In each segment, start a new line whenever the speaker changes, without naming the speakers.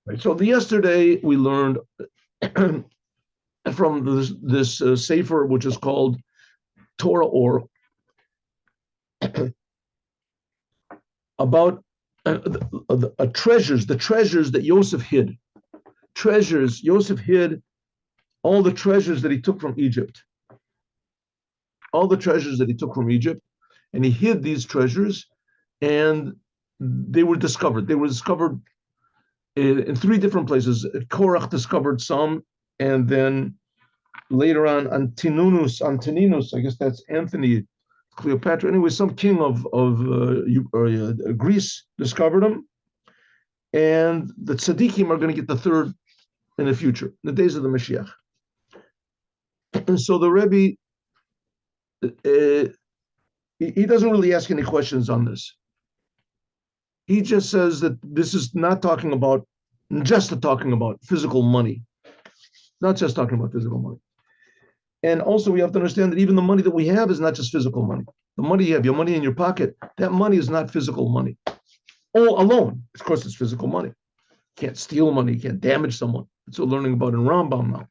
Right. So yesterday we learned from this sefer, which is called Torah Or, about treasures, the treasures that Yosef hid. Treasures, Yosef hid all the treasures that he took from Egypt. All the treasures that he took from Egypt, and he hid these treasures, and they were discovered. They were discovered in three different places. Korach discovered some, and then later on, Antoninus, I guess that's Anthony, Cleopatra. Anyway, some king of Greece discovered them, and the tzaddikim are going to get the third in the future, in the days of the Moshiach. And so the Rebbe, he doesn't really ask any questions on this. He just says that this is not talking about physical money, not just talking about physical money. And also we have to understand that even the money that we have is not just physical money. The money you have, your money in your pocket, that money is not physical money. All alone, of course, it's physical money. You can't steal money, you can't damage someone. That's what we're learning about in Rambam now.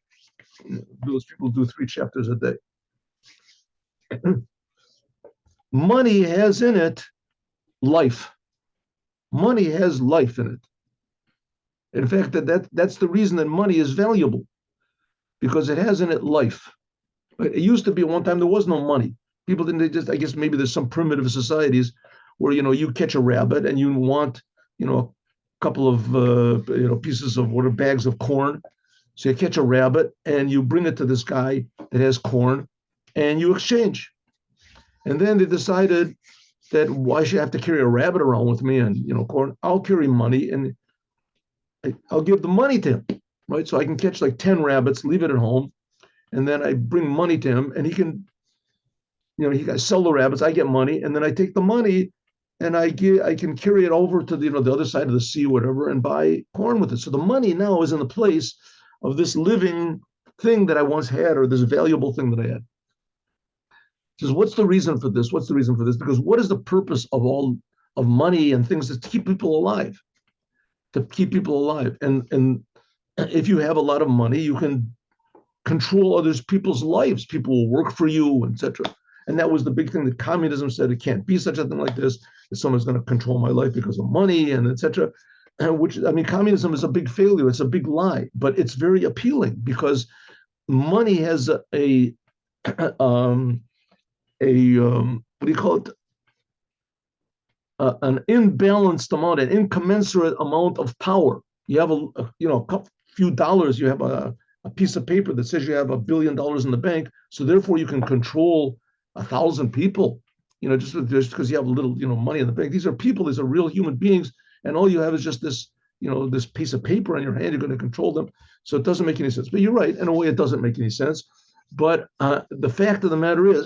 Those people do 3 chapters a day. Money has in it life. Money has life in it. In fact, that's the reason that money is valuable, because it has in it life. It used to be at one time there was no money. People didn't, they just, I guess maybe there's some primitive societies where, you catch a rabbit and you want, a couple of, pieces of bags of corn. So you catch a rabbit and you bring it to this guy that has corn and you exchange. And then they decided that why should I have to carry a rabbit around with me and, corn? I'll carry money and I'll give the money to him, right? So I can catch like 10 rabbits, leave it at home, and then I bring money to him and he can, he can sell the rabbits, I get money, and then I take the money and I can carry it over to the other side of the sea, whatever, and buy corn with it. So the money now is in the place of this living thing that I once had, or this valuable thing that I had. Says, what's the reason for this? What's the reason for this? Because what is the purpose of all of money and things? Is to keep people alive. To keep people alive. And if you have a lot of money, you can control others people's lives. People will work for you, etc. And that was the big thing that communism said. It can't be such a thing like this, that someone's going to control my life because of money and etc. Which, I mean, communism is a big failure. It's a big lie, but it's very appealing because money has a what do you call it? An imbalanced amount, an incommensurate amount of power. You have a few dollars. You have a piece of paper that says you have $1 billion in the bank, so therefore you can control 1,000 people. Just because you have a little, money in the bank. These are people. These are real human beings, and all you have is just this, this piece of paper in your hand. You're going to control them, so it doesn't make any sense. But you're right. In a way, it doesn't make any sense. But the fact of the matter is,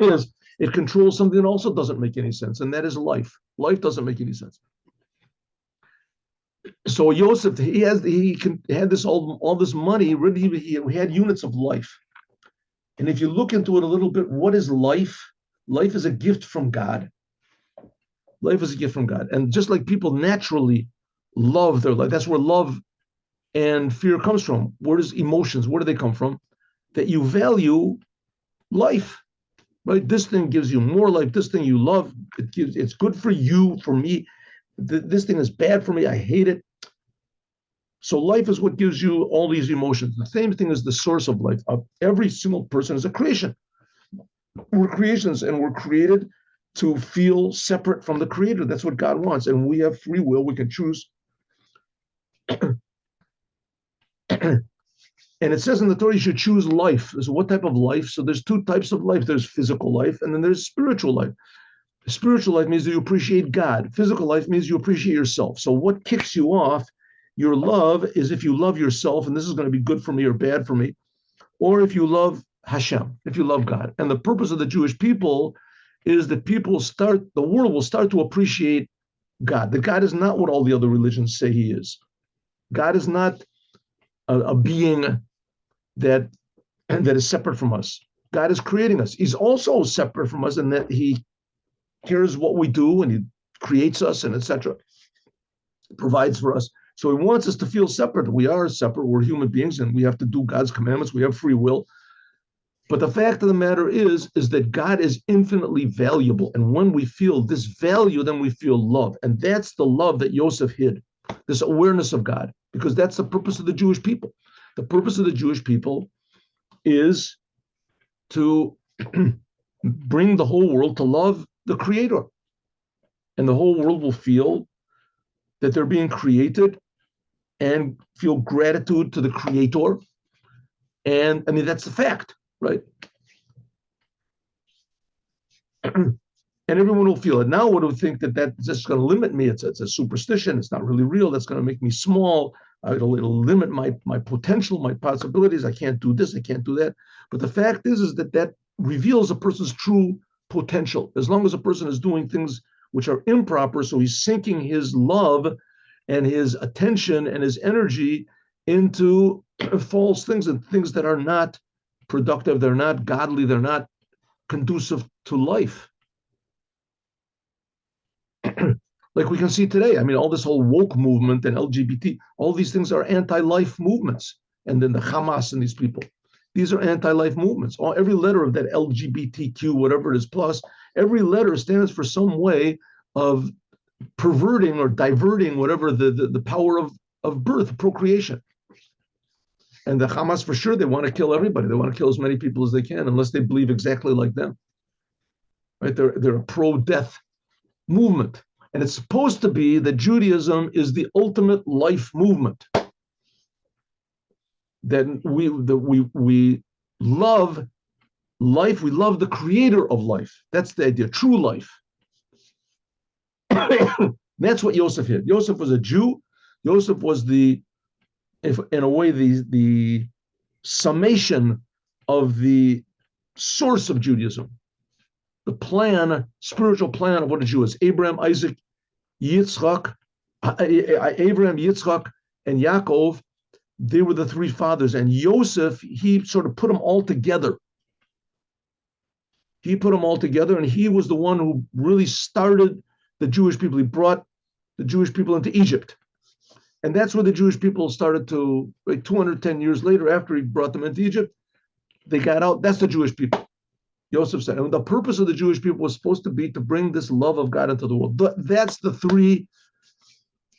is it controls something that also doesn't make any sense, and that is life. Life doesn't make any sense. So Yosef, he had this all this money. Really, he had units of life. And if you look into it a little bit, what is life? Life is a gift from God. Life is a gift from God. And just like people naturally love their life, that's where love and fear comes from. Where does emotions, where do they come from? That you value life, right? This thing gives you more life. This thing you love, it's good for you, for me. This thing is bad for me. I hate it. So life is what gives you all these emotions. The same thing is the source of life. Every single person is a creation. We're creations, and we're created to feel separate from the Creator. That's what God wants. And we have free will. We can choose. And it says in the Torah, you should choose life. So what type of life? So there's 2 types of life. There's physical life, and then there's spiritual life. Spiritual life means that you appreciate God. Physical life means you appreciate yourself. So what kicks you off your love is if you love yourself, and this is going to be good for me or bad for me, or if you love Hashem, if you love God. And the purpose of the Jewish people is that the world will start to appreciate God. That God is not what all the other religions say he is. God is not a being that is separate from us. God is creating us. He's also separate from us in that he cares what we do, and he creates us, and etc. Provides for us. So he wants us to feel separate. We are separate. We're human beings, and we have to do God's commandments. We have free will. But the fact of the matter is that God is infinitely valuable. And when we feel this value, then we feel love. And that's the love that Yosef hid, this awareness of God, because that's the purpose of the Jewish people. The purpose of the Jewish people is to bring the whole world to love the Creator. And the whole world will feel that they're being created and feel gratitude to the Creator. And I mean, that's the fact, right? And everyone will feel it. Now, what do we think that that's just going to limit me? It's a superstition. It's not really real. That's going to make me small. It'll limit my potential, my possibilities. I can't do this. I can't do that. But the fact is that reveals a person's true potential. As long as a person is doing things which are improper, so he's sinking his love and his attention and his energy into false things and things that are not productive. They're not godly. They're not conducive to life. Like we can see today. I mean, all this whole woke movement and LGBT, all these things are anti-life movements. And then the Hamas and these people, these are anti-life movements. Every letter of that LGBTQ, whatever it is, plus, every letter stands for some way of perverting or diverting whatever the power of birth, procreation. And the Hamas, for sure, they want to kill everybody. They want to kill as many people as they can, unless they believe exactly like them. Right? They're a pro-death movement. And it's supposed to be that Judaism is the ultimate life movement. That we love life, we love the creator of life. That's the idea, true life. That's what Yosef did. Yosef was a Jew. Yosef was in a way, the summation of the source of Judaism. The plan, spiritual plan of what a Jew is. Abraham, Isaac, Yitzchak, and Yaakov, they were the three fathers. And Yosef, he sort of put them all together. He put them all together, and he was the one who really started the Jewish people. He brought the Jewish people into Egypt. And that's where the Jewish people started to, like 210 years later, after he brought them into Egypt, they got out. That's the Jewish people. Yosef said, and the purpose of the Jewish people was supposed to be to bring this love of God into the world. That's the three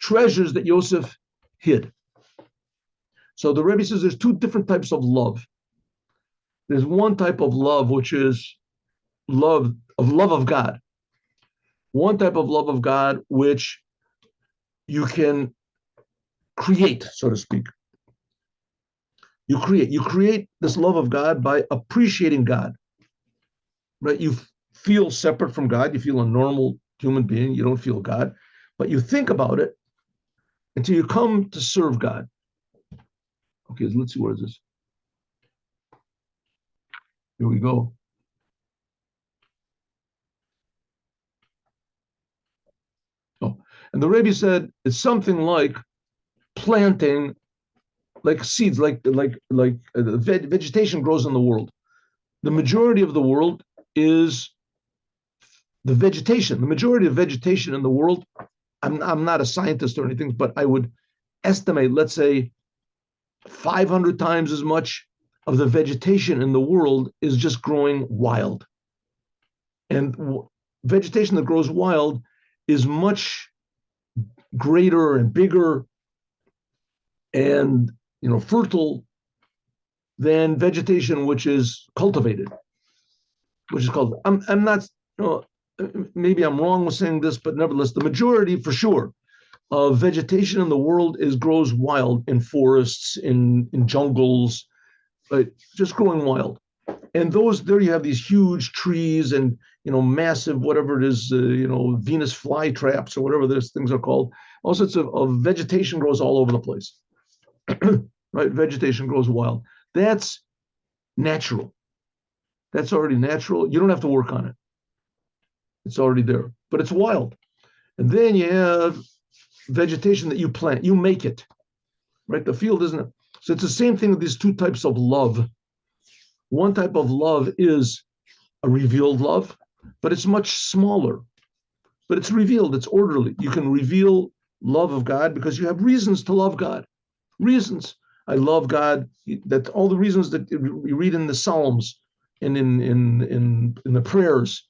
treasures that Yosef hid. So the Rebbe says there's two different types of love. There's one type of love, which is love of God. One type of love of God, which you can create, so to speak. You create this love of God by appreciating God. Right? You feel separate from God. You feel a normal human being. You don't feel God, but you think about it until you come to serve God. Okay, let's see, what is this? Here we go. Oh, and the Rebbe said it's something like planting, like seeds, like vegetation grows in the world. The majority of the world is the vegetation. The majority of vegetation in the world, I'm not a scientist or anything, but I would estimate, let's say, 500 times as much of the vegetation in the world is just growing wild. And vegetation that grows wild is much greater and bigger and fertile than vegetation which is cultivated, which is called. I'm not. Maybe I'm wrong with saying this, but nevertheless, the majority, for sure, of vegetation in the world grows wild in forests, in jungles, but just growing wild. And there you have these huge trees and massive whatever it is, Venus flytraps or whatever those things are called. All sorts of vegetation grows all over the place. Right? Vegetation grows wild. That's natural. That's already natural. You don't have to work on it. It's already there, but it's wild. And then you have vegetation that you plant. You make it, right? The field isn't it? So it's the same thing with these two types of love. One type of love is a revealed love, but it's much smaller. But it's revealed. It's orderly. You can reveal love of God because you have reasons to love God. Reasons. I love God. That all the reasons that we read in the Psalms and in the prayers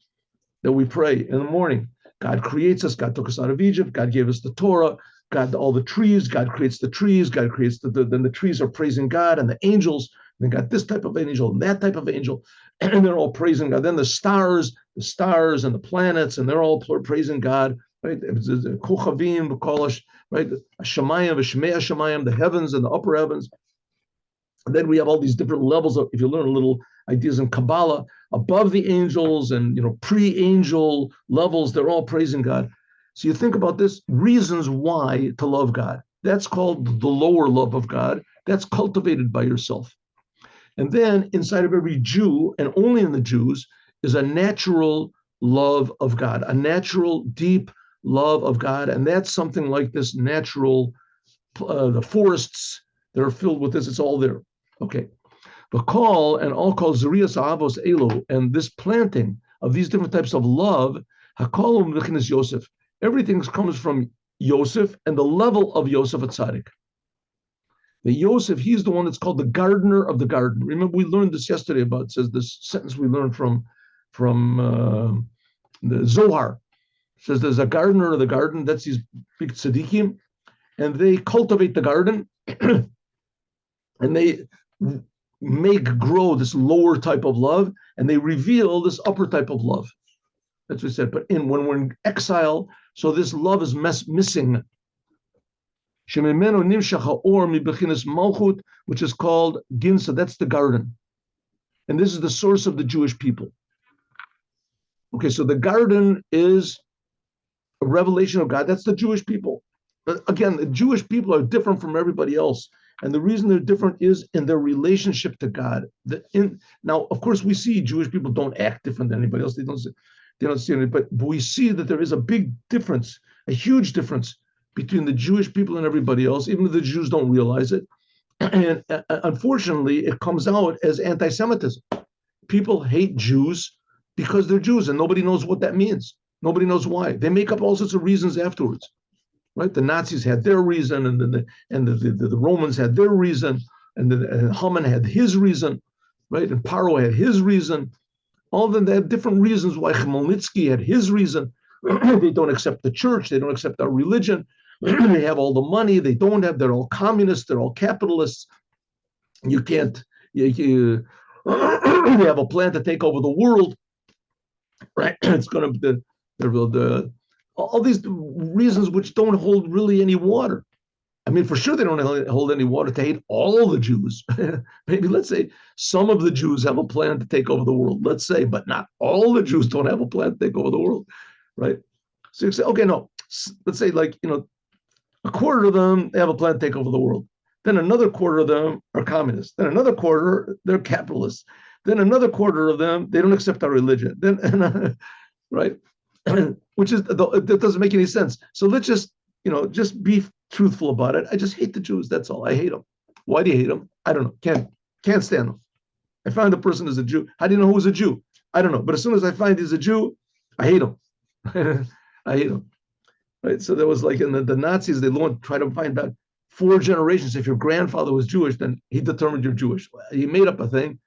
that we pray in the morning. God creates us. God took us out of Egypt. God gave us the Torah. God, all the trees. God creates the trees. God creates then the trees are praising God, and the angels. And they got this type of angel and that type of angel, and they're all praising God. Then the stars and the planets, and they're all praising God. Right? Kochavim, Kolosh, right? Shemayim, Shemei Shemayim, the heavens and the upper heavens. And then we have all these different levels of, if you learn a little ideas in Kabbalah, above the angels and pre-angel levels, they're all praising God. So you think about this, reasons why to love God. That's called the lower love of God. That's cultivated by yourself. And then inside of every Jew, and only in the Jews, is a natural love of God, a natural, deep love of God. And that's something like this natural, the forests that are filled with this, it's all there. Okay. The call and all called Zurias Avos Elo, and this planting of these different types of love, Hakolum Vichinas Yosef. Everything comes from Yosef and the level of Yosef Atzadik. The Yosef, he's the one that's called the gardener of the garden. Remember, we learned this yesterday about, it says this sentence we learned from the Zohar. It says there's a gardener of the garden, that's these big tzaddikim, and they cultivate the garden, and they make grow this lower type of love, and they reveal this upper type of love. That's what we said. But when we're in exile, so this love is missing. Which is called Ginsa, that's the garden. And this is the source of the Jewish people. Okay, so the garden is a revelation of God. That's the Jewish people. But again, the Jewish people are different from everybody else. And the reason they're different is in their relationship to God. Now, of course, we see Jewish people don't act different than anybody else. They don't see it, but we see that there is a big difference, a huge difference between the Jewish people and everybody else, even if the Jews don't realize it. And unfortunately, it comes out as anti-Semitism. People hate Jews because they're Jews, and nobody knows what that means. Nobody knows why. They make up all sorts of reasons afterwards, right? The Nazis had their reason, and the Romans had their reason, and Haman had his reason, right? And Paro had his reason. All of them, they have different reasons why Khmelnytsky had his reason. They don't accept the church. They don't accept our religion. They have all the money. They don't have. They're all communists. They're all capitalists. You can't. You have a plan to take over the world, right? It's going to the all these reasons which don't hold really any water. I mean, for sure they don't hold any water to hate all the Jews. Maybe let's say some of the Jews have a plan to take over the world. Let's say, but not all the Jews don't have a plan to take over the world, right? So you say, okay, no. Let's say a quarter of them, they have a plan to take over the world. Then another quarter of them are communists. Then another quarter, they're capitalists. Then another quarter of them, they don't accept our religion. Then, right? Which is, that doesn't make any sense. So let's just be truthful about it. I just hate the Jews. That's all. I hate them. Why do you hate them? I don't know. Can't stand them. I find a person is a Jew. How do you know who's a Jew? I don't know. But as soon as I find he's a Jew, I hate him. I hate him. Right? So there was in the Nazis, they try to find out 4 generations. If your grandfather was Jewish, then he determined you're Jewish. He made up a thing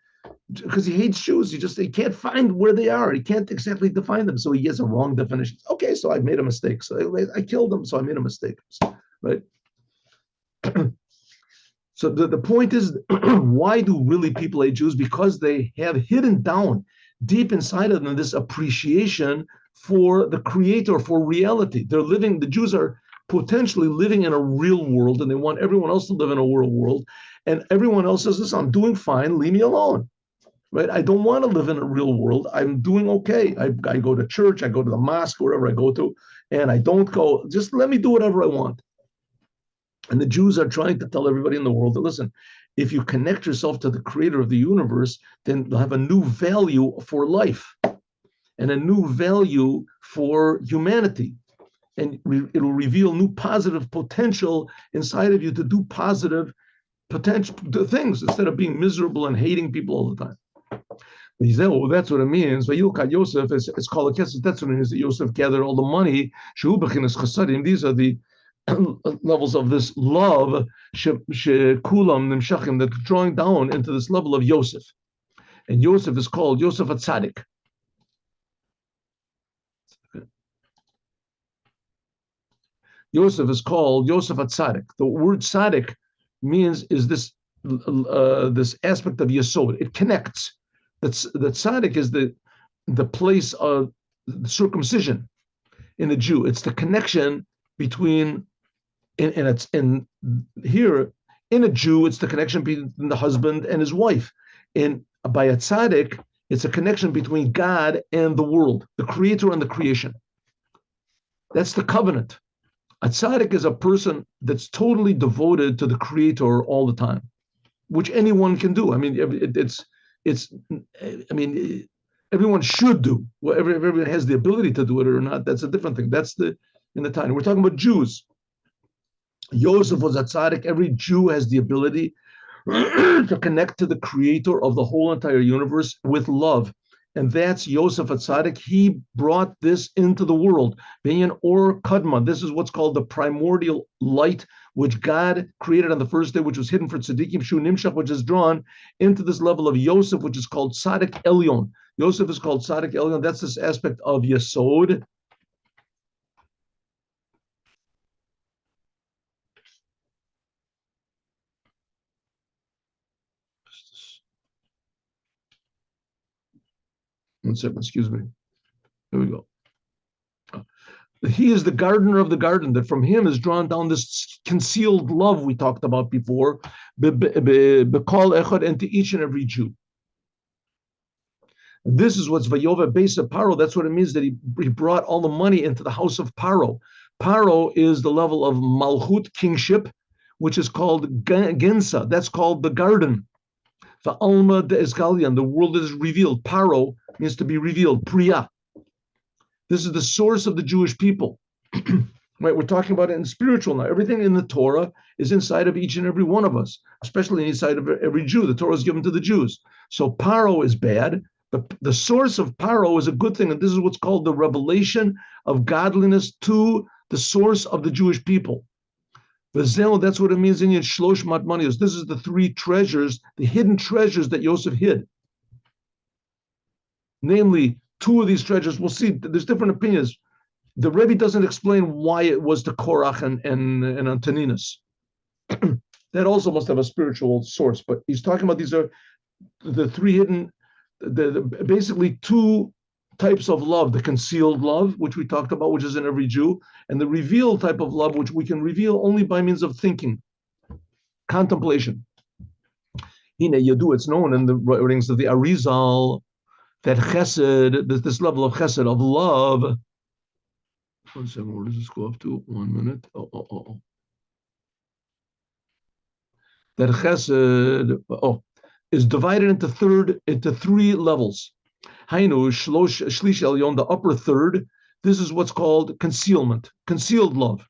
because he hates Jews. He can't find where they are. He can't exactly define them. So he gets a wrong definition. Okay, so I made a mistake. So I killed him, so I made a mistake. Right? So the point is, why do really people hate Jews? Because they have hidden down deep inside of them this appreciation for the Creator, for reality. The Jews are potentially living in a real world, and they want everyone else to live in a real world. And everyone else says, listen, I'm doing fine, leave me alone. Right? I don't want to live in a real world. I'm doing okay. I go to church, I go to the mosque, wherever I go to, and I don't go, just let me do whatever I want. And the Jews are trying to tell everybody in the world that, listen, if you connect yourself to the Creator of the universe, then you'll have a new value for life and a new value for humanity. And it'll reveal new positive potential inside of you to do positive potential things instead of being miserable and hating people all the time. But he said, well, that's what it means. It's called a kesef. That's what it means that Yosef gathered all the money. These are the levels of this love, shekulam nimshachim, that's drawing down into this level of Yosef. And Yosef is called Yosef HaTzadik. Yosef is called Yosef HaTzadik. The word Tzadik is this aspect of Yesod. It connects. The Tzadik is the place of circumcision in a Jew. It's the connection between, and here in a Jew, it's the connection between the husband and his wife. And by a tzaddik, it's a connection between God and the world, the creator and the creation. That's the covenant. A tzaddik is a person that's totally devoted to the creator all the time, which anyone can do. I mean, everyone should do. Whether everyone has the ability to do it or not, that's a different thing. That's in the time. We're talking about Jews. Yosef was a tzaddik. Every Jew has the ability to connect to the creator of the whole entire universe with love. And that's Yosef HaTzadik. He brought this into the world. Torah Or Kadma. This is what's called the primordial light, which God created on the first day, which was hidden for tzaddikim, shu nimshach, which is drawn into this level of Yosef, which is called Tzadik Elyon. Yosef is called Tzadik Elyon. That's this aspect of Yesod. One second, excuse me. Here we go. He is the gardener of the garden, that from him is drawn down this concealed love we talked about before, and to each and every Jew. This is what's Vayova Beis of Paro. That's what it means that he brought all the money into the house of Paro. Paro is the level of Malchut, kingship, which is called Gensa. That's called the garden. The Alma de Esgalian, the world is revealed. Paro means to be revealed. Priya. This is the source of the Jewish people. Right? We're talking about it in spiritual now. Everything in the Torah is inside of each and every one of us, especially inside of every Jew. The Torah is given to the Jews. So Paro is bad, but the source of Paro is a good thing. And this is what's called the revelation of godliness to the source of the Jewish people. V'zeo, that's what it means in Shlosh Matmanios. This is the three treasures, the hidden treasures that Yosef hid. Namely, two of these treasures, we'll see, there's different opinions. The Rebbe doesn't explain why it was to Korach and Antoninus. That also must have a spiritual source, but he's talking about these are the three hidden, basically two types of love: the concealed love, which we talked about, which is in every Jew, and the revealed type of love, which we can reveal only by means of thinking, contemplation. It's known in the writings of the Arizal that chesed, this level of chesed, of love. 1 second, where does this go up to? 1 minute. That chesed, is divided into three levels. Hainu shlish elyon, the upper third. This is what's called concealment, concealed love.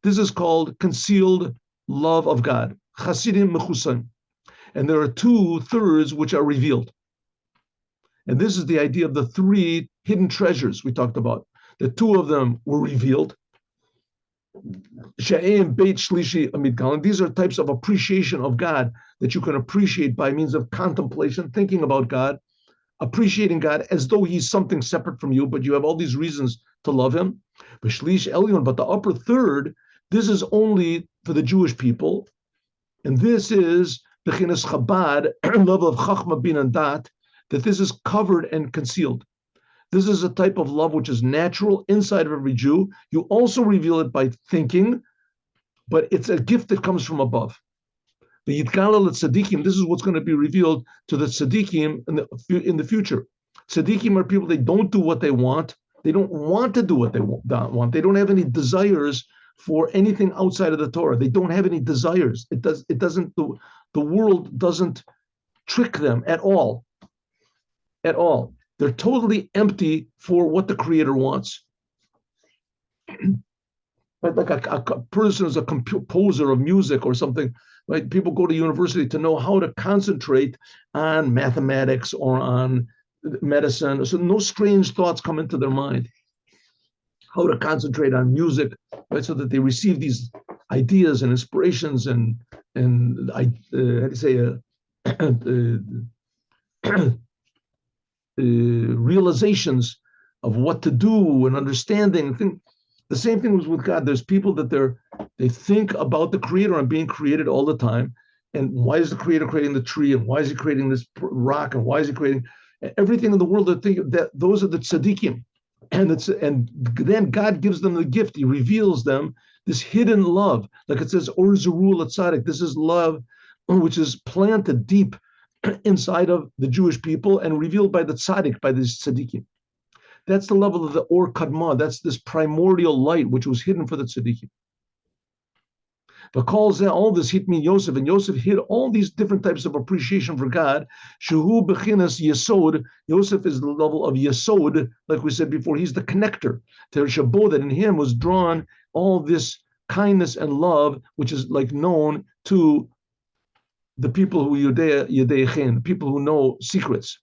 This is called concealed love of God. Chasidim mechusan. And there are 2/3 which are revealed. And this is the idea of the three hidden treasures we talked about. The 2 of them were revealed. She'eim beit shlishi amid galan. These are types of appreciation of God that you can appreciate by means of contemplation, thinking about God, appreciating God as though he's something separate from you, but you have all these reasons to love him. But the upper third, this is only for the Jewish people. And this is the Bechinas Chabad, level of Chachma Bin and Dat, that this is covered and concealed. This is a type of love which is natural inside of every Jew. You also reveal it by thinking, but it's a gift that comes from above. The Yitgalal Tzaddikim, this is what's going to be revealed to the Tzaddikim in the future. Tzaddikim are people, they don't do what they want. They don't want to do what they want. They don't have any desires for anything outside of the Torah. They don't have any desires. The world doesn't trick them at all. At all. They're totally empty for what the Creator wants. Like a person is a composer of music or something, right? People go to university to know how to concentrate on mathematics or on medicine. So no strange thoughts come into their mind. how to concentrate on music, right? So that they receive these ideas and inspirations and how do you say realizations of what to do and understanding. The same thing was with God. There's people that they think about the Creator and being created all the time. And why is the Creator creating the tree? And why is He creating this rock? And why is He creating everything in the world? That think that those are the tzaddikim, and then God gives them the gift. He reveals them this hidden love, like it says, Or Zerul Tzaddik. This is love, which is planted deep inside of the Jewish people and revealed by the tzaddik, by the tzaddikim. That's the level of the Or Kadma. That's this primordial light which was hidden for the tzaddikim. But calls out all this hit me Yosef, and Yosef hid all these different types of appreciation for God. Shehu bechinas yesod. Yosef is the level of yesod, like we said before. He's the connector to Shabo, that in him was drawn all this kindness and love, which is like known to the people who Yudeichen, the people who know secrets.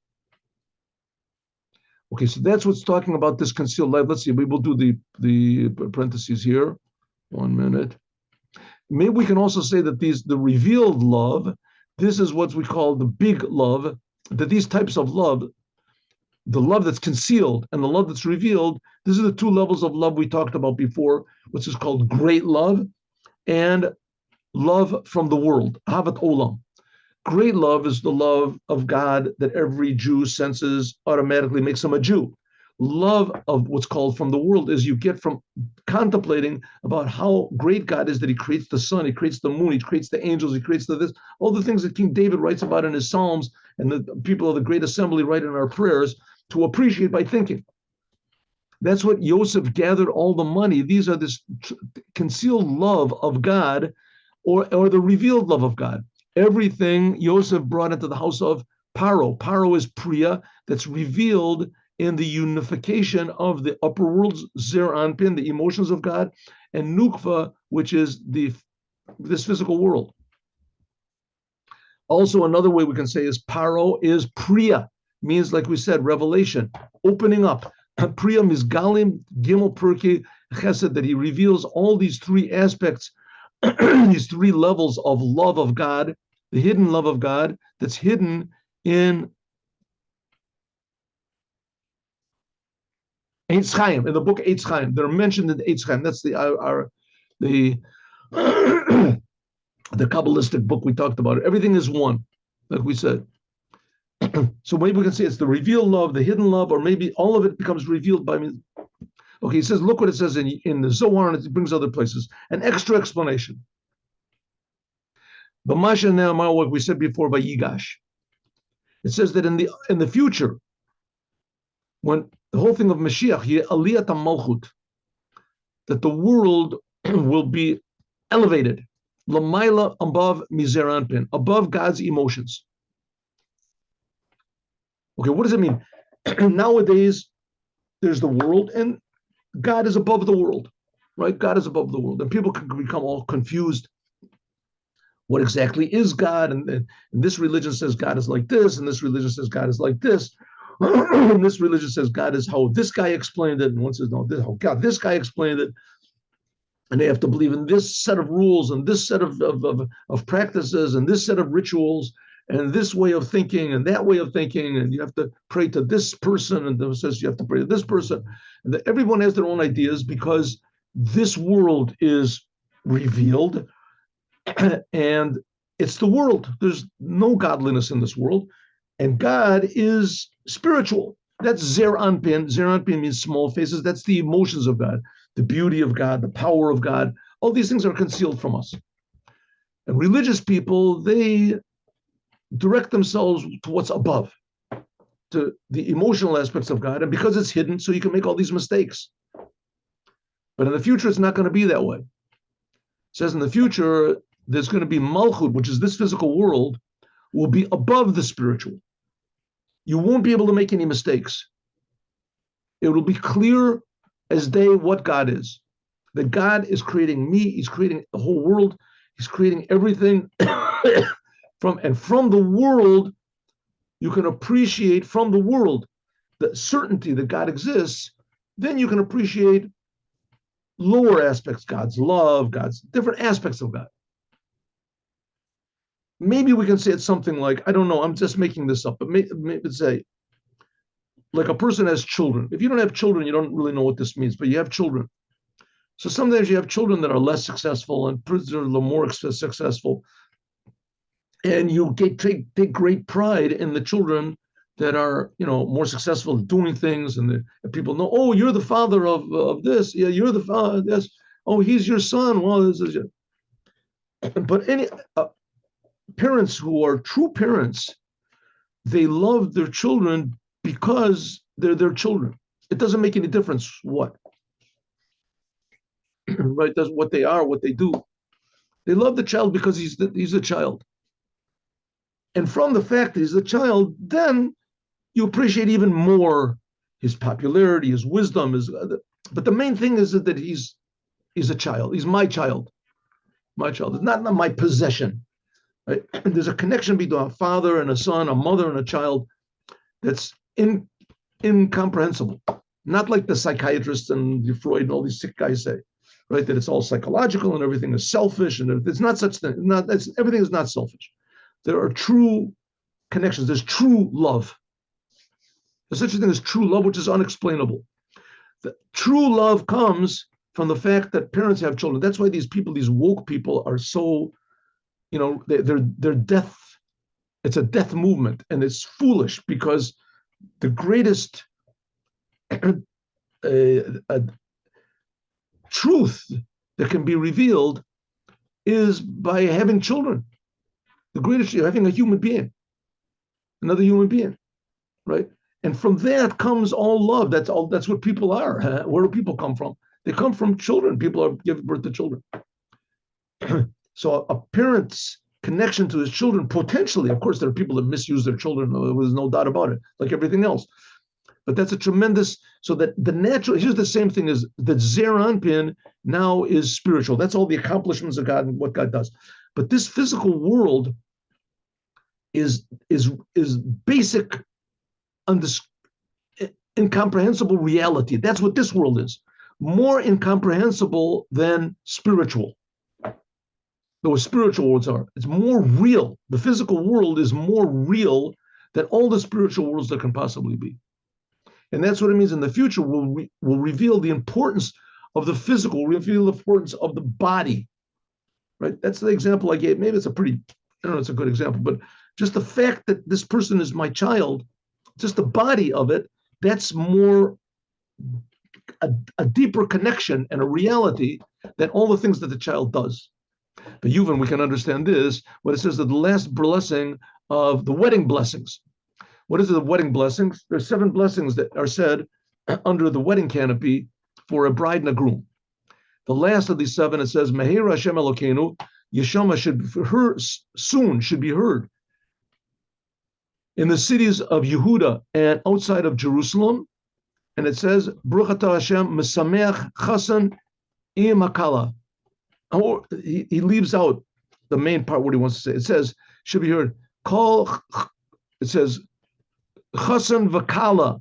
Okay, so that's what's talking about this concealed life. Let's see, we will do the parentheses here. 1 minute. Maybe we can also say that the revealed love, this is what we call the big love, that these types of love, the love that's concealed and the love that's revealed, these are the two levels of love we talked about before, which is called great love and love from the world, Ahavat Olam. Great love is the love of God that every Jew senses automatically makes him a Jew. Love of what's called from the world is you get from contemplating about how great God is, that He creates the sun, He creates the moon, He creates the angels, He creates this, all the things that King David writes about in his Psalms, and the people of the Great Assembly write in our prayers, to appreciate by thinking. That's what Yosef gathered all the money. These are this concealed love of God, or the revealed love of God. Everything Yosef brought into the house of Paro. Paro is Priya, that's revealed in the unification of the upper world, Zer Anpin, the emotions of God, and Nukva, which is this physical world. Also, another way we can say is Paro is Priya, means, like we said, revelation, opening up. Priya Mizgalim Gimel Perki Chesed, that He reveals all these three aspects, these three levels of love of God, the hidden love of God that's hidden in Eitz Chaim, in the book Eitz Chaim. They're mentioned in Eitz Chaim. That's the the Kabbalistic book we talked about. Everything is one, like we said. So maybe we can say it's the revealed love, the hidden love, or maybe all of it becomes revealed by me. Okay, he says, look what it says in the Zohar, and it brings other places. An extra explanation. But Moshiach NOW, what we said before by Yigash. It says that in the future, when the whole thing of Mashiach, Aliyat HaMalchut, that the world will be elevated, Lamaila, above Mizer Anpin, above God's emotions. Okay, what does it mean? Nowadays, there's the world, and God is above the world, right? God is above the world, and people can become all confused. What exactly is God? And this religion says God is like this, and this religion says God is like this. And this religion says God is how this guy explained it, and one says, no, this how God, this guy explained it. And they have to believe in this set of rules and this set of practices and this set of rituals and this way of thinking and that way of thinking, and you have to pray to this person, and it says you have to pray to this person. And everyone has their own ideas because this world is revealed, and it's the world. There's no godliness in this world, and God is spiritual. That's Zer Anpin. Zer Anpin means small faces. That's the emotions of God, the beauty of God, the power of God. All these things are concealed from us. And religious people, they direct themselves to what's above, to the emotional aspects of God. And because it's hidden, so you can make all these mistakes. But in the future, it's not going to be that way. It says in the future, there's going to be Malchut, which is this physical world, will be above the spiritual. You won't be able to make any mistakes. It will be clear as day what God is. That God is creating me, He's creating the whole world, He's creating everything. From the world, you can appreciate from the world the certainty that God exists. Then you can appreciate lower aspects, God's love, God's different aspects of God. Maybe we can say it's something like, I don't know, I'm just making this up, but maybe say, like a person has children. If you don't have children, you don't really know what this means, but you have children. So sometimes you have children that are less successful and are a little more successful. And you take great pride in the children that are, more successful at doing things, and people know, oh, you're the father of this. Yeah, you're the father of this. Oh, he's your son. Well, this is it. But any parents who are true parents, they love their children because they're their children. It doesn't make any difference what, right? Does what they are, what they do. They love the child because he's a child. And from the fact that he's a child, then you appreciate even more his popularity, his wisdom. But the main thing is that he's a child. He's my child. My child. It's not my possession. Right? And there's a connection between a father and a son, a mother and a child that's incomprehensible. Not like the psychiatrists and Freud and all these sick guys say, right? That it's all psychological and everything is selfish, and it's not such thing. Everything is not selfish. There are true connections. There's true love. There's such a thing as true love, which is unexplainable. The true love comes from the fact that parents have children. That's why these people, these woke people, are so, they're death. It's a death movement, and it's foolish because the greatest truth that can be revealed is by having children. The greatest, having a human being, another human being, right? And from that comes all love. That's all. That's what people are. Where do people come from? They come from children. People are giving birth to children. So a parent's connection to his children, potentially, of course, there are people that misuse their children. There's no doubt about it, like everything else. But that's a tremendous. So that the natural. Here's the same thing as that Zeir Anpin now is spiritual. That's all the accomplishments of God and what God does. But this physical world is basic, incomprehensible reality. That's what this world is. More incomprehensible than spiritual. Those spiritual worlds are. It's more real. The physical world is more real than all the spiritual worlds that can possibly be. And that's what it means in the future. We'll reveal the importance of the physical, reveal the importance of the body. Right? That's the example I gave. Maybe it's it's a good example, but just the fact that this person is my child, just the body of it, that's more a deeper connection and a reality than all the things that the child does. But Yuvan, we can understand this, what it says that the last blessing of the wedding blessings. What is the wedding blessings? There's 7 blessings that are said under the wedding canopy for a bride and a groom. The last of these 7, it says, Meher Hashem Elokeinu, Yeshama should be heard in the cities of Yehuda and outside of Jerusalem. And it says, Baruch atah Hashem mesameach chasan im hakala. He leaves out the main part, what he wants to say. It says, should be heard, it says, chasan v'kala.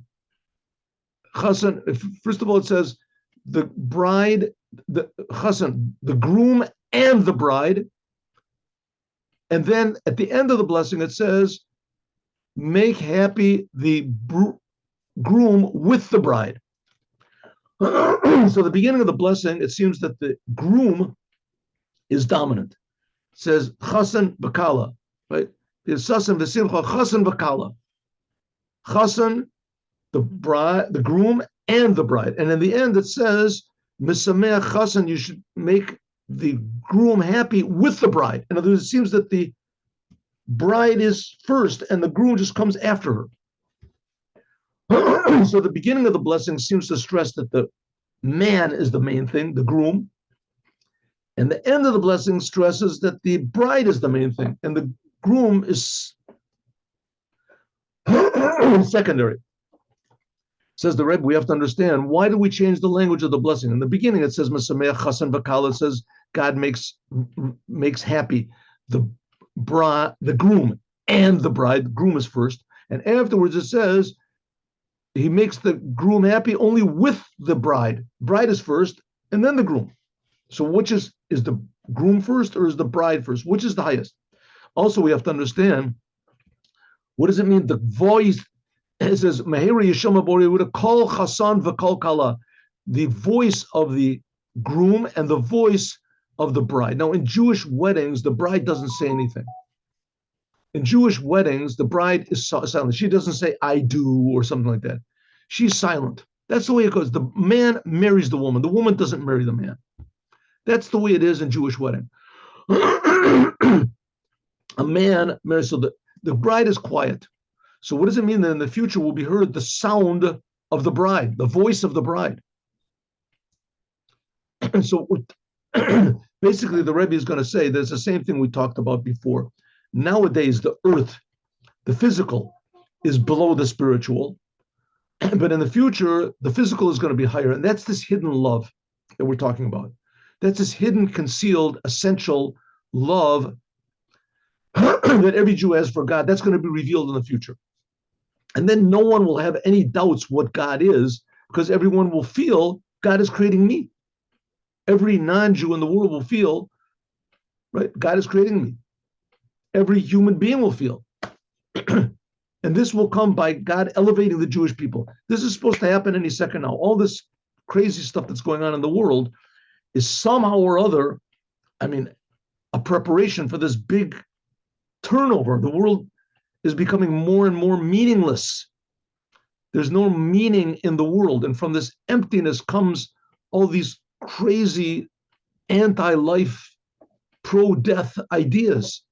Chasan, first of all, it says, the bride, the chasan, the groom and the bride. And then at the end of the blessing, it says, make happy the groom with the bride. So the beginning of the blessing, it seems that the groom is dominant. It says chasan v'kala, right? It's sasan v'simcha, chasan v'kala. Chasan, the bride, the groom, and the bride. And in the end, it says misameach chasan. You should make the groom happy with the bride. In other words, it seems that the bride is first and the groom just comes after her. So the beginning of the blessing seems to stress that the man is the main thing, the groom. And the end of the blessing stresses that the bride is the main thing and the groom is secondary. Says the Rebbe, we have to understand, why do we change the language of the blessing? In the beginning, it says, Mesameach chasan v'kala. It says, God makes happy the groom and the bride. The groom is first. And afterwards, it says, he makes the groom happy only with the bride. Bride is first, and then the groom. So which is the groom first or is the bride first? Which is the highest? Also, we have to understand, what does it mean? The voice, it says, Meheri Yeshama Bori with a kol chasan v'kol kala, the voice of the groom and the voice of the bride. Now, in Jewish weddings, the bride doesn't say anything. In Jewish weddings, the bride is silent. She doesn't say, I do, or something like that. She's silent. That's the way it goes. The man marries the woman. The woman doesn't marry the man. That's the way it is in Jewish wedding. A man marries, so the bride is quiet. So what does it mean that in the future will be heard the sound of the bride, the voice of the bride? And so basically the Rebbe is going to say there's the same thing we talked about before. Nowadays, the earth, the physical, is below the spiritual. But in the future, the physical is going to be higher. And that's this hidden love that we're talking about. That's this hidden, concealed, essential love that every Jew has for God. That's going to be revealed in the future. And then no one will have any doubts what God is, because everyone will feel God is creating me. Every non-Jew in the world will feel, right, God is creating me. Every human being will feel. And this will come by God elevating the Jewish people. This is supposed to happen any second now. All this crazy stuff that's going on in the world is somehow or other, a preparation for this big turnover. The world is becoming more and more meaningless. There's no meaning in the world. And from this emptiness comes all these crazy anti-life, pro-death ideas,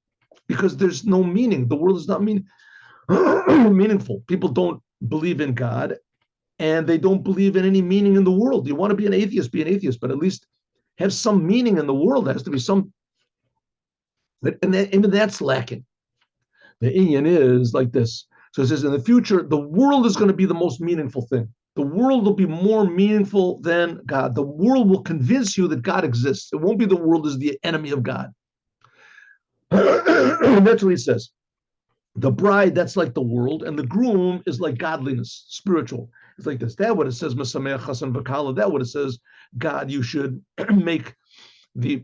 because there's no meaning. The world is not meaningful. People don't believe in God, and they don't believe in any meaning in the world. You want to be an atheist, but at least have some meaning in the world. There has to be some, and even that's lacking. The Inyan is like this. So it says, in the future, the world is going to be the most meaningful thing. The world will be more meaningful than God. The world will convince you that God exists. It won't be the world is the enemy of God. That's what he says. The bride, that's like the world, and the groom is like godliness, spiritual. It's like this. That's what it says, Mesameach Chasan V'Kala. That's what it says, God, you should make the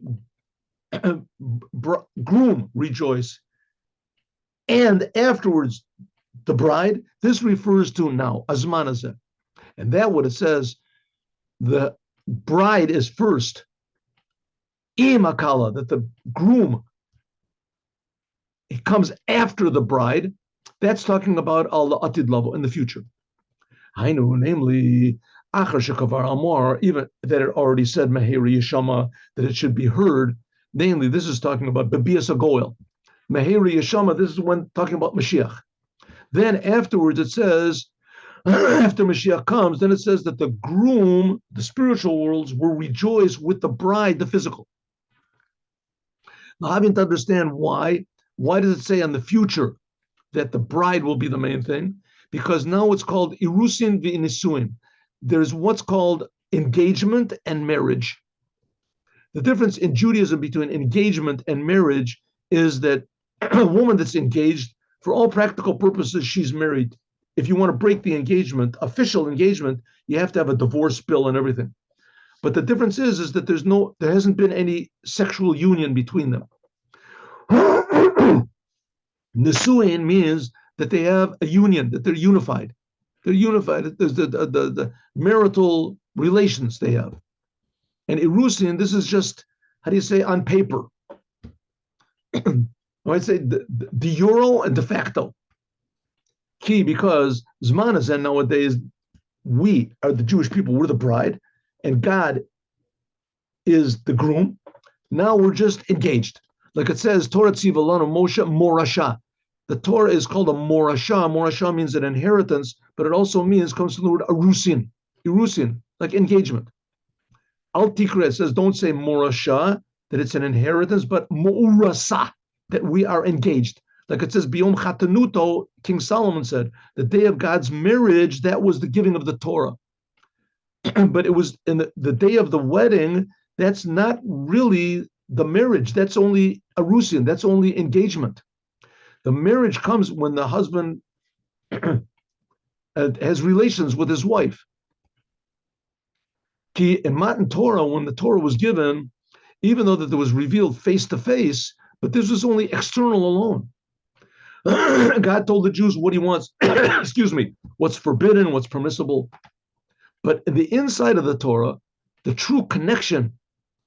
groom rejoice. And afterwards, the bride, this refers to now, Azmanazeh. And that what it says, the bride is first, Imakala, that the groom, it comes after the bride. That's talking about Allah Atid Lavo in the future. I know, namely, Achar Shekavar Amar, even that it already said Meheri Yeshama, that it should be heard. Namely, this is talking about Bebias Agoel. Meheri Yeshama, this is when talking about Mashiach. Then afterwards it says, after Mashiach comes, then it says that the groom, the spiritual worlds, will rejoice with the bride, the physical. Now, having to understand why does it say in the future that the bride will be the main thing? Because now it's called Irusin v'Inisuin. There's what's called engagement and marriage. The difference in Judaism between engagement and marriage is that a woman that's engaged, for all practical purposes, she's married. If you want to break the engagement, official engagement, you have to have a divorce bill and everything. But the difference is that there hasn't been any sexual union between them. Nisuin means that they have a union, that they're unified. They're unified. There's the marital relations they have. And Irusin, this is just, how do you say, on paper? I'd say the euro and de facto. Key, because Zmanazen nowadays, we are the Jewish people, we're the bride, and God is the groom. Now we're just engaged. Like it says, Torah Tzivalano Moshe Morasha. The Torah is called a Morasha. Morasha means an inheritance, but it also comes from the word Irusin, like engagement. Al Tikra says, don't say Morasha, that it's an inheritance, but Mo'urasa, that we are engaged. Like it says, Biyom Chatanuto, King Solomon said, the day of God's marriage, that was the giving of the Torah. But it was in the day of the wedding, that's not really the marriage. That's only Arusin, that's only engagement. The marriage comes when the husband has relations with his wife. In Matan Torah, when the Torah was given, even though that it was revealed face to face, but this was only external alone. God told the Jews what he wants, excuse me, what's forbidden, what's permissible. But in the inside of the Torah, the true connection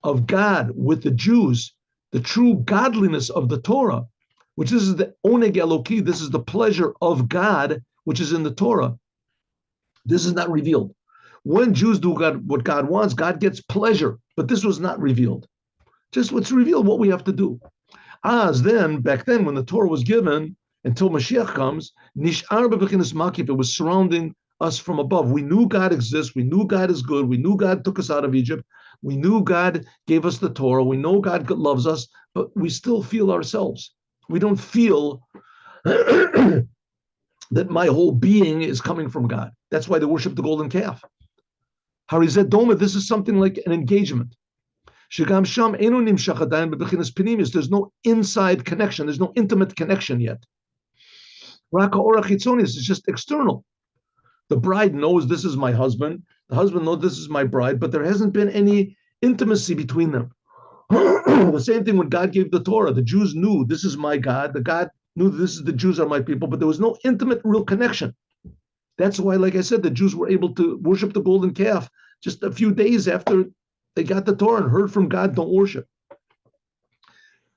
of God with the Jews, the true godliness of the Torah, which this is the oneg Eloki, this is the pleasure of God, which is in the Torah. This is not revealed. When Jews do what God wants, God gets pleasure, but this was not revealed. Just what's revealed, what we have to do. Back then, when the Torah was given, until Mashiach comes, Nish'ar bebechinas makif, it was surrounding us from above. We knew God exists. We knew God is good. We knew God took us out of Egypt. We knew God gave us the Torah. We know God loves us, but we still feel ourselves. We don't feel that my whole being is coming from God. That's why they worship the golden calf. Harizet Doma, this is something like an engagement. There's no inside connection. There's no intimate connection yet. Raka ora chitzonis is just external. The bride knows this is my husband. The husband knows this is my bride, but there hasn't been any intimacy between them. The same thing when God gave the Torah. The Jews knew this is my God. The God knew the Jews are my people, but there was no intimate, real connection. That's why, like I said, the Jews were able to worship the golden calf just a few days after they got the Torah and heard from God, don't worship.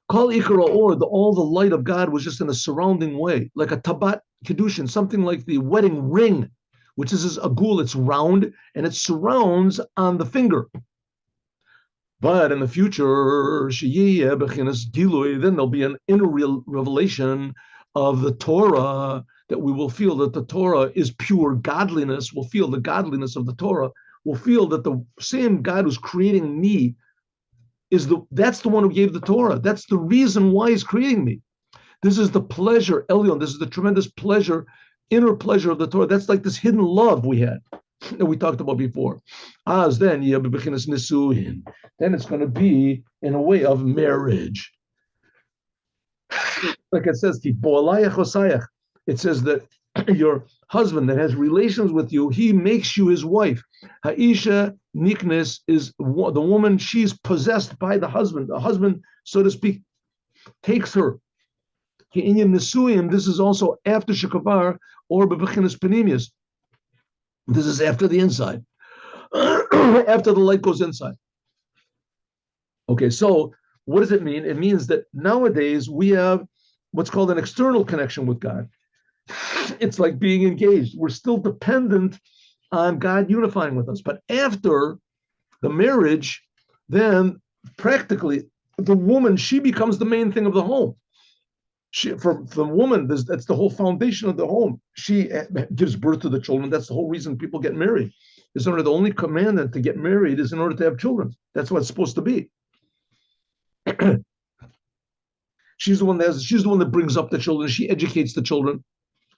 Kol Ikara Or, all the light of God was just in a surrounding way, like a tabat kedushin, something like the wedding ring, which is a gul, it's round, and it surrounds on the finger. But in the future, then there'll be an inner revelation of the Torah, that we will feel that the Torah is pure godliness. We'll feel the godliness of the Torah. We'll feel that the same God who's creating me that's the one who gave the Torah. That's the reason why he's creating me. This is the pleasure, Elyon. This is the tremendous pleasure, inner pleasure of the Torah. That's like this hidden love we had that we talked about before. Then it's going to be in a way of marriage. Like it says, it says that your husband that has relations with you, he makes you his wife. Ha'isha niknes is the woman, she's possessed by the husband. The husband, so to speak, takes her. This is also after Shekavar or bebechinas panemius. This is after the inside, after the light goes inside. Okay, so what does it mean? It means that nowadays we have what's called an external connection with God. It's like being engaged. We're still dependent on God unifying with us. But after the marriage, then practically the woman, she becomes the main thing of the home. For the woman, that's the whole foundation of the home. She gives birth to the children. That's the whole reason people get married. The only commandment to get married is in order to have children. That's what it's supposed to be. She's the one that brings up the children. She educates the children.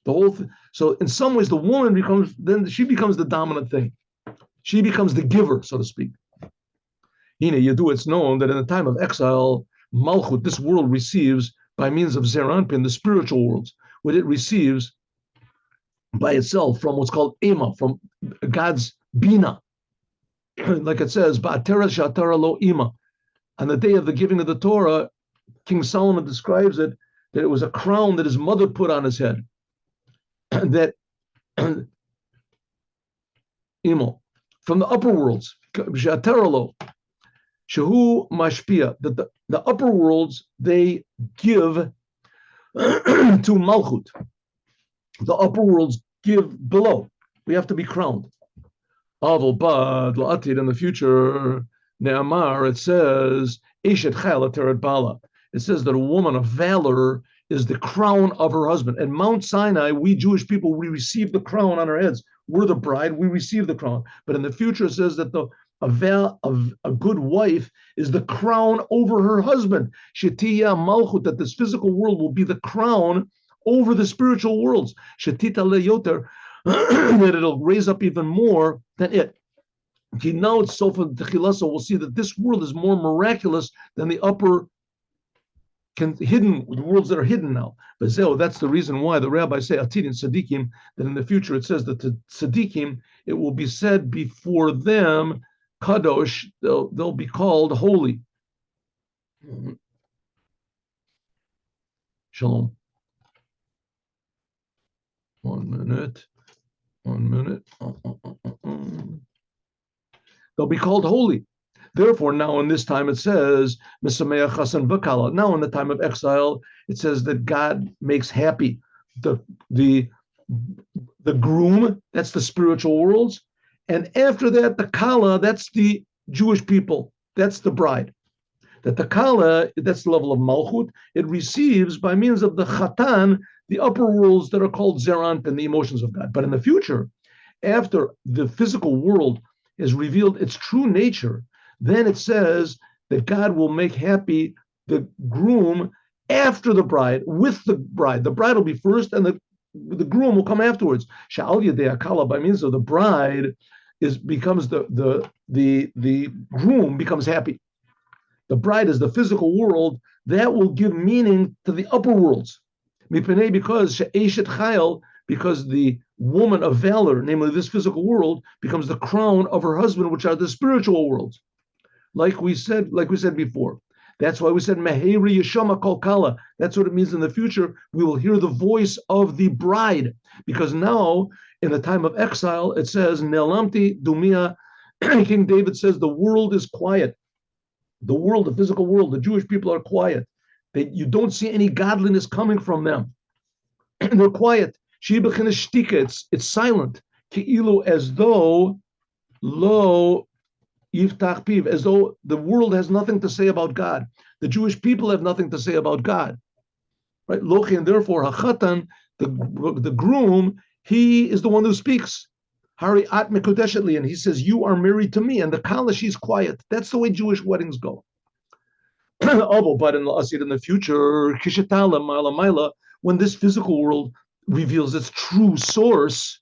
The whole thing. So in some ways, the woman becomes the dominant thing. She becomes the giver, so to speak. It's known that in the time of exile, Malchut, this world receives by means of Zeranpin, the spiritual worlds, what it receives by itself from what's called Ema, from God's Bina. Like it says, Ba'atera Shatara Lo Ima. On the day of the giving of the Torah, King Solomon describes it that it was a crown that his mother put on his head. That from the upper worlds, Shataralo, Shahu Mashpia, that the upper worlds they give to Malchut. The upper worlds give below. We have to be crowned. Aval Bad La'atid, in the future, Ne'amar, it says, Eshet Chayla Teret Bala. It says that a woman of valor is the crown of her husband. And Mount Sinai, we Jewish people, we receive the crown on our heads. We're the bride, we receive the crown. But in the future, it says that a good wife is the crown over her husband. Shetiya Malchut, that this physical world will be the crown over the spiritual worlds. Shetita Leyoter, that it'll raise up even more than it. Okay, now it's so for the Chilasa, we'll see that this world is more miraculous than the upper hidden, the worlds that are hidden now. But that's the reason why the rabbis say Atidin Sadiqim, that in the future it says that to Sadiqim, it will be said before them kadosh, they'll be called holy. Shalom. 1 minute. 1 minute. They'll be called holy. Therefore, now in this time it says, Misameach Chasan V'Kala. Now in the time of exile, it says that God makes happy the groom, that's the spiritual worlds. And after that, the Kala, that's the Jewish people. That's the bride. That the Kala, that's the level of Malchut, it receives by means of the Chatan, the upper worlds that are called Zerant and the emotions of God. But in the future, after the physical world has revealed its true nature, then it says that God will make happy the groom after the bride, with the bride. The bride will be first, and the groom will come afterwards. Sha'al Yadei Akala, by means of the bride, becomes the groom becomes happy. The bride is the physical world that will give meaning to the upper worlds. Because she'eshet chayil, because the woman of valor, namely this physical world, becomes the crown of her husband, which are the spiritual worlds. Like we said before. That's why we said Meheri Yeshama Kol Kala. That's what it means in the future. We will hear the voice of the bride. Because now, in the time of exile, it says, Nelamti Dumia. King David says the world is quiet. The world, the physical world, the Jewish people are quiet. You don't see any godliness coming from them. They're quiet. It's silent. As though lo yiftach piv, as though the world has nothing to say about God. The Jewish people have nothing to say about God. Right? Lochi, and therefore hachatan, the groom, he is the one who speaks. Hari at mekudeshetli, and he says, "You are married to me." And the kala, she's quiet. That's the way Jewish weddings go. But in the future, kishetala mala mila, when this physical world reveals its true source,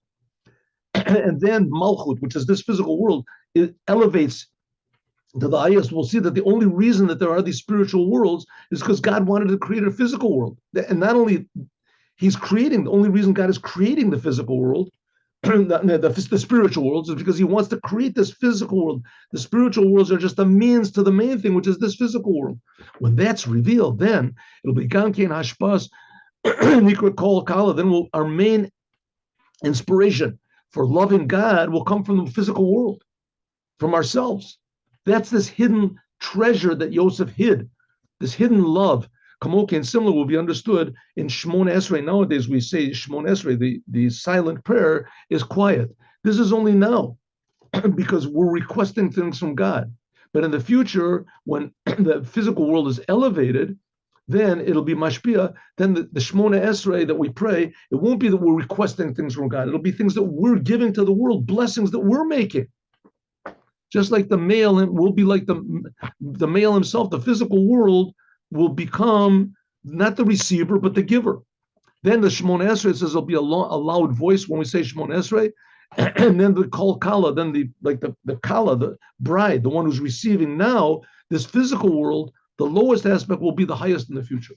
and then malchut, which is this physical world, it elevates to the highest. We'll see that the only reason that there are these spiritual worlds is because God wanted to create a physical world, and not only He's creating. The only reason God is creating the physical world, the spiritual worlds, is because He wants to create this physical world. The spiritual worlds are just a means to the main thing, which is this physical world. When that's revealed, then it'll be Gankein Hashpas, Nikra Kol Kala. Then our main inspiration for loving God will come from the physical world, from ourselves. That's this hidden treasure that Yosef hid, this hidden love. Kamoke and similar will be understood in Shmon Esrei. Nowadays we say Shmon Esrei, the silent prayer is quiet. This is only now because we're requesting things from God. But in the future, when the physical world is elevated, then it'll be mashpia. Then the Shmona Esrei that we pray, it won't be that we're requesting things from God. It'll be things that we're giving to the world, blessings that we're making. Just like the male will be like the male himself, the physical world will become not the receiver, but the giver. Then the Shmona Esrei says there'll be a loud voice when we say Shmona Esrei, and then the Kol Kala, then the Kala, the bride, the one who's receiving now this physical world. The lowest aspect will be the highest in the future.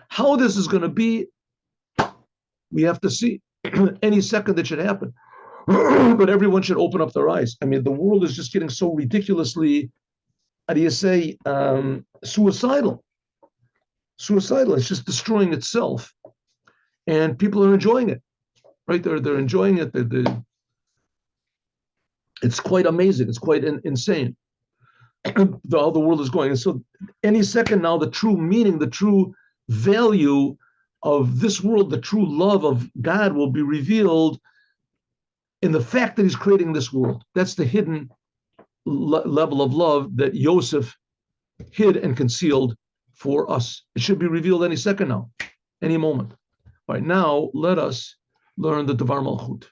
How this is going to be, we have to see. Any second that should happen. But everyone should open up their eyes. I mean, the world is just getting so ridiculously, how do you say, suicidal. Suicidal. It's just destroying itself. And people are enjoying it. Right? They're enjoying it. It's quite amazing. It's quite insane. How the world is going. And so any second now, the true meaning, the true value of this world, the true love of God will be revealed in the fact that He's creating this world. That's the hidden level of love that Yosef hid and concealed for us. It should be revealed any second now, any moment. All right, now let us learn the Devar Malchut.